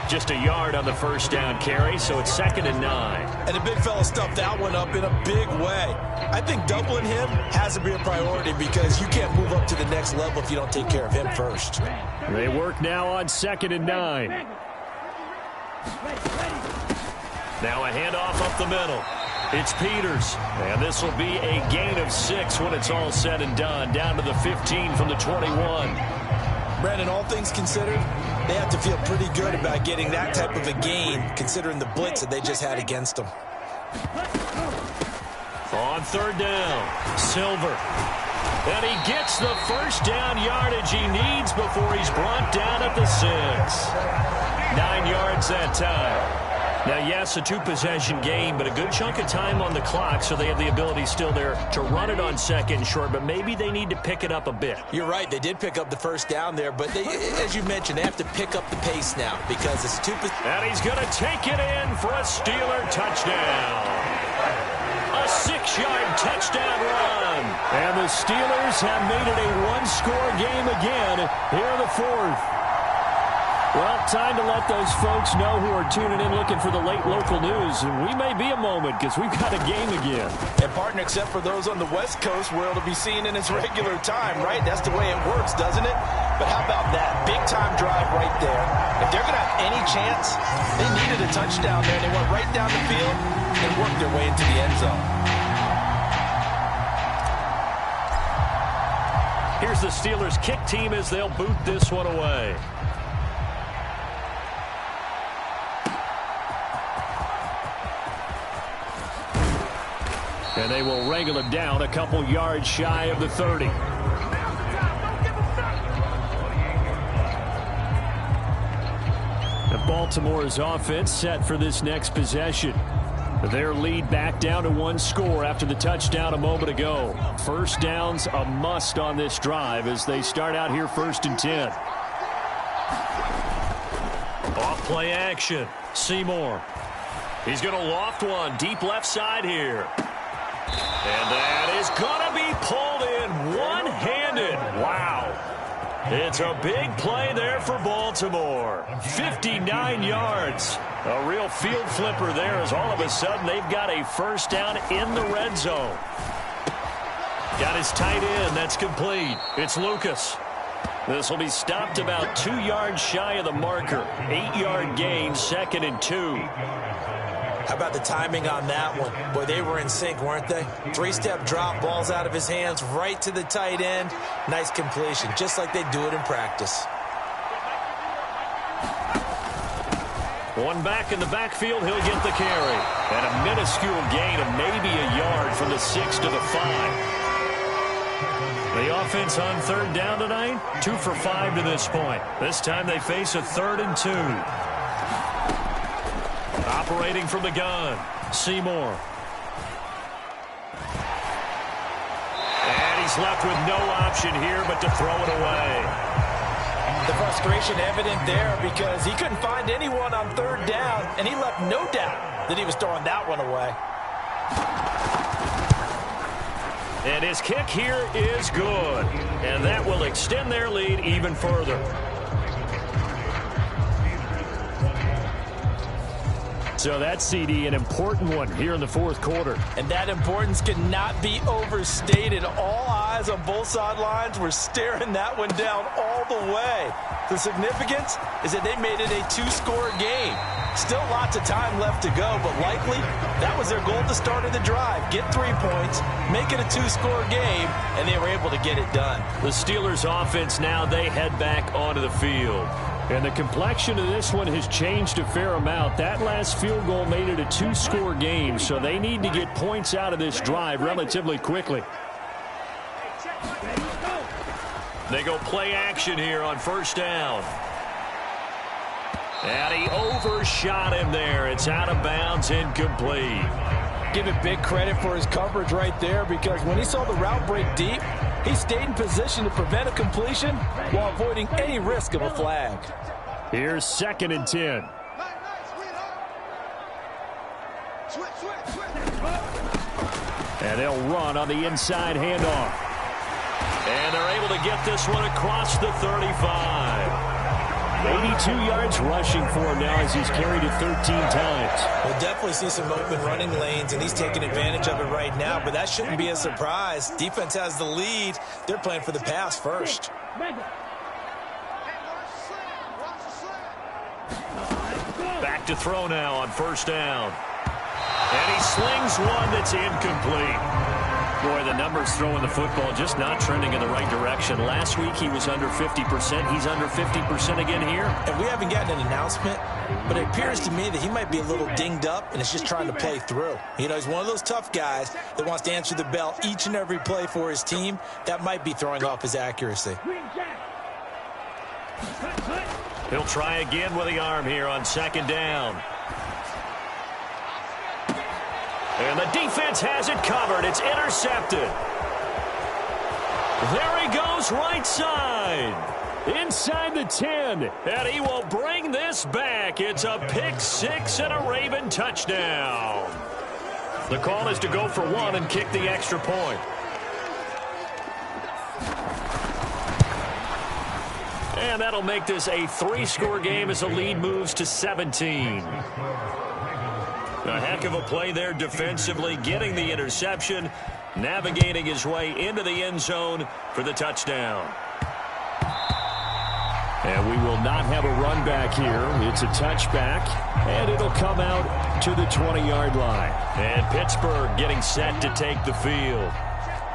Just a yard on the 1st down carry, so it's 2nd and 9. And the big fella stuffed that one up in a big way. I think doubling him has to be a priority because you can't move up to the next level if you don't take care of him first. They work now on 2nd and 9. Now a handoff up the middle. It's Peters. And this will be a gain of 6 when it's all said and done. Down to the 15 from the 21. Brandon, all things considered, they have to feel pretty good about getting that type of a gain, considering the blitz that they just had against them. On third down, Silver. And he gets the first down yardage he needs before he's brought down at the 6. 9 yards that time. Now, yes, a 2-possession game, but a good chunk of time on the clock, so they have the ability still there to run it on second and short, but maybe they need to pick it up a bit. You're right. They did pick up the first down there, but they, as you mentioned, they have to pick up the pace now because it's 2. And he's going to take it in for a Steeler touchdown. A 6-yard touchdown run. And the Steelers have made it a one-score game again here in the 4th. Well, time to let those folks know who are tuning in looking for the late local news. And we may be a moment because we've got a game again. And, partner, except for those on the West Coast where it'll be seen in its regular time, right? That's the way it works, doesn't it? But how about that? Big-time drive right there. If they're going to have any chance, they needed a touchdown there. They went right down the field and worked their way into the end zone. Here's the Steelers' kick team as they'll boot this one away. And they will wrangle him down a couple yards shy of the 30. And Baltimore's offense set for this next possession. Their lead back down to 1 score after the touchdown a moment ago. First down's a must on this drive as they start out here 1st and 10. Off play action. Seymour. He's going to loft one deep left side here. And that is going to be pulled in one-handed. Wow. It's a big play there for Baltimore. 59 yards. A real field flipper there as all of a sudden they've got a first down in the red zone. Got his tight end. That's complete. It's Lucas. This will be stopped about 2 yards shy of the marker. 8-yard gain, 2nd and 2. How about the timing on that one? Boy, they were in sync, weren't they? 3-step drop, balls out of his hands, right to the tight end. Nice completion, just like they do it in practice. One back in the backfield, he'll get the carry. And a minuscule gain of maybe a yard from the 6 to the 5. The offense on third down tonight, 2 for 5 to this point. This time they face a 3rd and 2. Operating from the gun, Seymour. And he's left with no option here but to throw it away. The frustration evident there because he couldn't find anyone on third down, and he left no doubt that he was throwing that one away. And his kick here is good. And that will extend their lead even further. So that's, CD, an important one here in the 4th quarter. And that importance cannot be overstated. All eyes on both sidelines were staring that one down all the way. The significance is that they made it a 2-score game. Still lots of time left to go, but likely that was their goal at the start of the drive. Get 3 points, make it a 2-score game, and they were able to get it done. The Steelers offense now, they head back onto the field. And the complexion of this one has changed a fair amount. That last field goal made it a 2-score game, so they need to get points out of this drive relatively quickly. They go play action here on first down. And he overshot him there. It's out of bounds, incomplete. Give it big credit for his coverage right there because when he saw the route break deep, he stayed in position to prevent a completion while avoiding any risk of a flag. Here's 2nd and 10. And they'll run on the inside handoff. And they're able to get this one across the 35. 82 yards rushing for him now as he's carried it 13 times. We'll definitely see some open running lanes, and he's taking advantage of it right now, but that shouldn't be a surprise. Defense has the lead. They're playing for the pass first. Back to throw now on first down. And he slings one that's incomplete. Boy, the numbers throwing the football just not trending in the right direction. Last week he was under 50%. He's under 50% again here. And we haven't gotten an announcement, but it appears to me that he might be a little dinged up and is just trying to play through. You know, he's one of those tough guys that wants to answer the bell each and every play for his team. That might be throwing off his accuracy. He'll try again with the arm here on second down. And the defense has it covered. It's intercepted. There he goes, right side. Inside the 10. And he will bring this back. It's a pick six and a Raven touchdown. The call is to go for one and kick the extra point. And that'll make this a 3-score game as the lead moves to 17. A heck of a play there defensively, getting the interception, navigating his way into the end zone for the touchdown. And we will not have a run back here. It's a touchback, and it'll come out to the 20-yard line. And Pittsburgh getting set to take the field.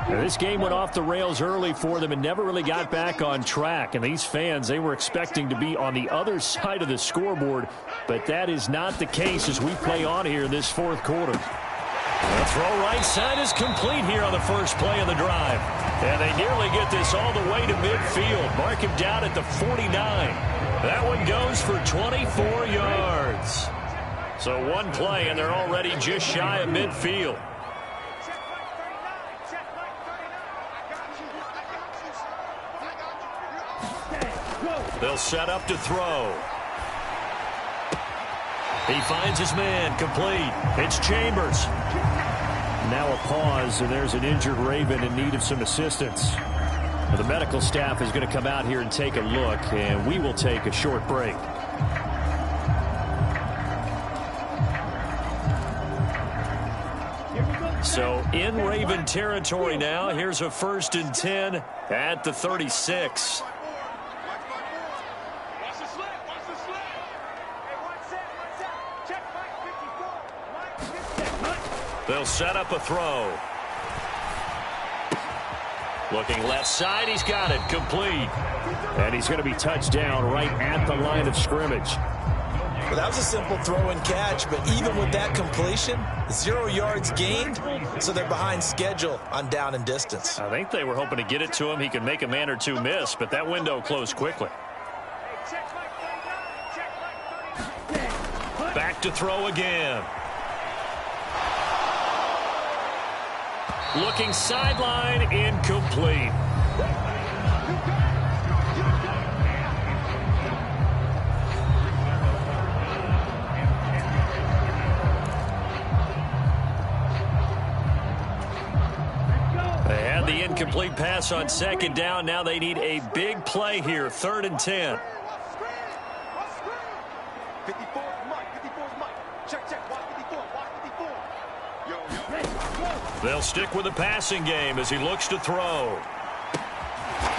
Now, this game went off the rails early for them and never really got back on track. And these fans, they were expecting to be on the other side of the scoreboard, but that is not the case as we play on here in this fourth quarter. The throw right side is complete here on the first play of the drive. And they nearly get this all the way to midfield. Mark him down at the 49. That one goes for 24 yards. So one play, and they're already just shy of midfield. They'll set up to throw. He finds his man, complete. It's Chambers. Now a pause, and there's an injured Raven in need of some assistance. The medical staff is going to come out here and take a look, and we will take a short break. So in Raven territory now. Here's a 1st and 10 at the 36. They'll set up a throw. Looking left side, he's got it, complete. And he's going to be touched down right at the line of scrimmage. Well, that was a simple throw and catch, but even with that completion, 0 yards gained, so they're behind schedule on down and distance. I think they were hoping to get it to him. He could make a man or two miss, but that window closed quickly. Back to throw again. Looking sideline, incomplete. They had the incomplete pass on second down. Now they need a big play here, 3rd and 10. They'll stick with the passing game as he looks to throw.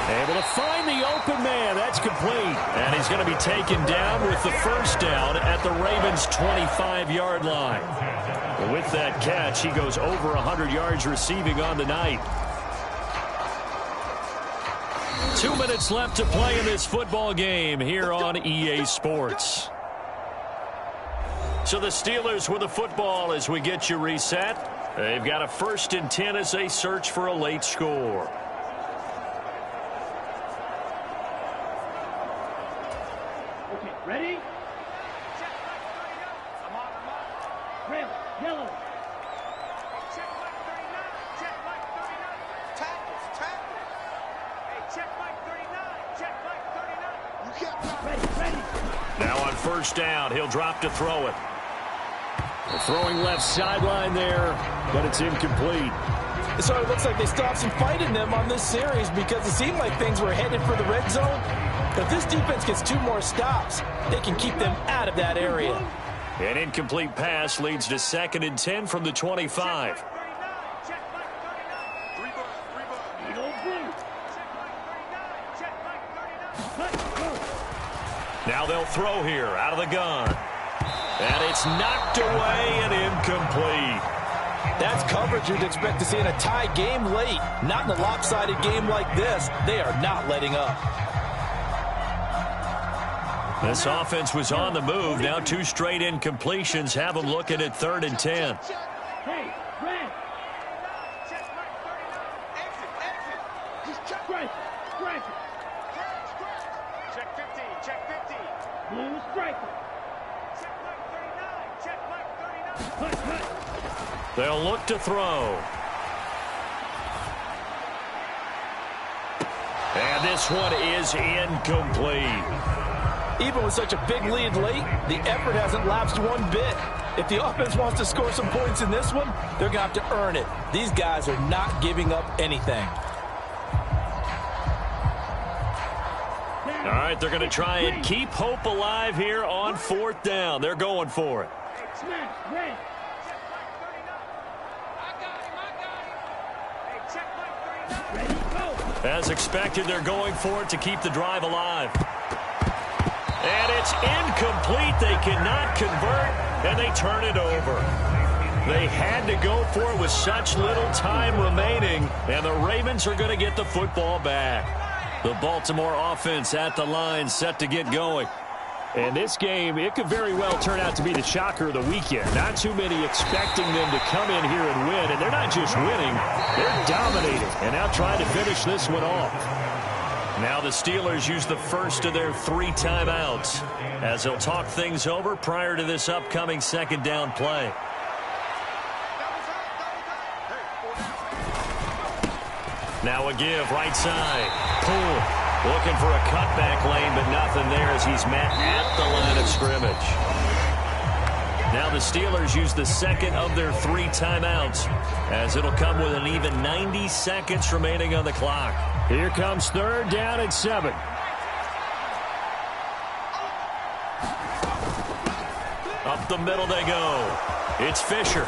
Able to find the open man. That's complete. And he's going to be taken down with the first down at the Ravens' 25-yard line. With that catch, he goes over 100 yards receiving on the night. 2 minutes left to play in this football game here on EA Sports. So the Steelers with the football as we get you reset. They've got a 1st and 10 as they search for a late score. Okay, ready? Red, yellow. Check Mike 39. Check Mike 39. Tackles, tackles. Hey, check Mike 39. Check Mike 39. You can't. Ready. Now on 1st down, he'll drop to throw it. Throwing left sideline there, but it's incomplete. So it looks like they stopped some fight in them on this series because it seemed like things were headed for the red zone. If this defense gets 2 more stops, they can keep them out of that area. An incomplete pass leads to 2nd and 10 from the 25. Now they'll throw here out of the gun. And it's knocked away and incomplete. That's coverage you'd expect to see in a tie game late. Not in a lopsided game like this. They are not letting up. This offense was on the move. Now 2 straight incompletions have them looking at 3rd and 10. Hey, red. Strike. Check 50, check 50. Blue striker. Check mark 39, check mark 39. Cut. They'll look to throw. And this one is incomplete. Even with such a big lead late, the effort hasn't lapsed one bit. If the offense wants to score some points in this one, they're going to have to earn it. These guys are not giving up anything. All right, they're going to try and keep hope alive here on 4th down. They're going for it. Smash, red. Check mark 39. I got him. Hey, check mark 39. Ready, go. As expected, they're going for it to keep the drive alive. And it's incomplete. They cannot convert, and they turn it over. They had to go for it with such little time remaining, and the Ravens are going to get the football back. The Baltimore offense at the line, set to get going. And this game, it could very well turn out to be the shocker of the weekend. Not too many expecting them to come in here and win, and they're not just winning, they're dominating, and now trying to finish this one off. Now the Steelers use the first of their 3 timeouts as they'll talk things over prior to this upcoming 2nd down play. Now a give, right side. Pull. Looking for a cutback lane, but nothing there as he's met at the line of scrimmage. Now the Steelers use the 2nd of their 3 timeouts as it'll come with an even 90 seconds remaining on the clock. Here comes 3rd down and 7. Up the middle they go. It's Fisher.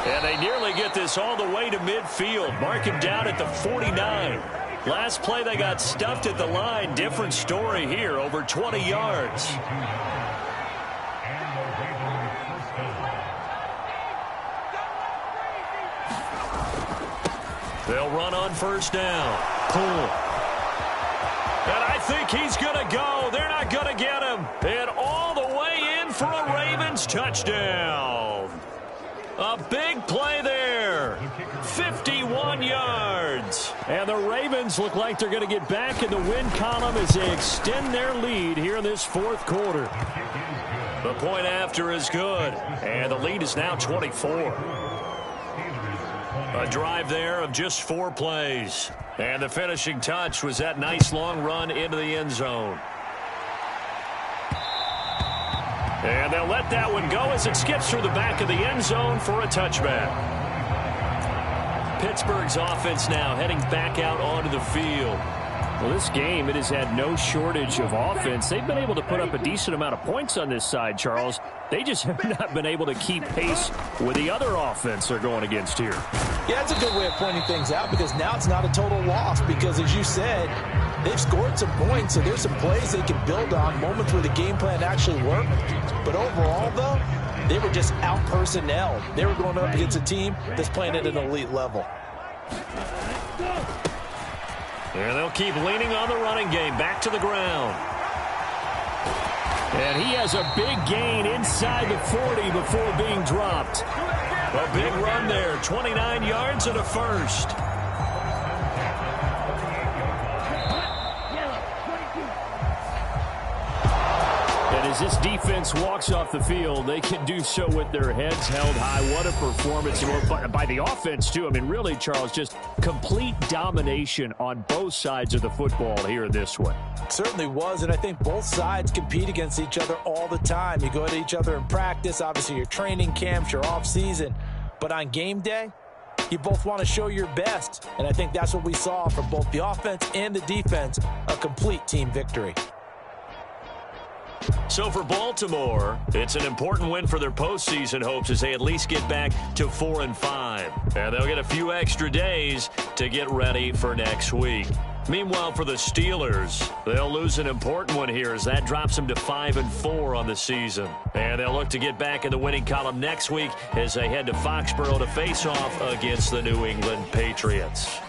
And they nearly get this all the way to midfield. Mark him down at the 49. Last play they got stuffed at the line. Different story here, over 20 yards. They'll run on 1st down. Pull. And I think he's going to go. They're not going to get him. And all the way in for a Ravens touchdown. A big play there. 51 yards. And the Ravens look like they're going to get back in the win column as they extend their lead here in this 4th quarter. The point after is good. And the lead is now 24. A drive there of just 4 plays. And the finishing touch was that nice long run into the end zone. And they'll let that one go as it skips through the back of the end zone for a touchback. Pittsburgh's offense now heading back out onto the field. Well, this game, it has had no shortage of offense. They've been able to put up a decent amount of points on this side, Charles. They just have not been able to keep pace with the other offense they're going against here. Yeah, that's a good way of pointing things out because now it's not a total loss because, as you said, they've scored some points, so there's some plays they can build on, moments where the game plan actually worked. But overall, though, they were just out-personnel. They were going up against a team that's playing at an elite level. And they'll keep leaning on the running game. Back to the ground. And he has a big gain inside the 40 before being dropped. A big run there. 29 yards and a first. And as this defense walks off the field, they can do so with their heads held high. What a performance by the offense, too. I mean, really, Charles, just complete domination on both sides of the football here in this one. It certainly was, and I think both sides compete against each other all the time. You go at each other in practice, obviously your training camps, your off-season. But on game day, you both want to show your best. And I think that's what we saw from both the offense and the defense, a complete team victory. So for Baltimore, it's an important win for their postseason hopes as they at least get back to 4-5. And they'll get a few extra days to get ready for next week. Meanwhile, for the Steelers, they'll lose an important one here as that drops them to 5-4 on the season. And they'll look to get back in the winning column next week as they head to Foxborough to face off against the New England Patriots.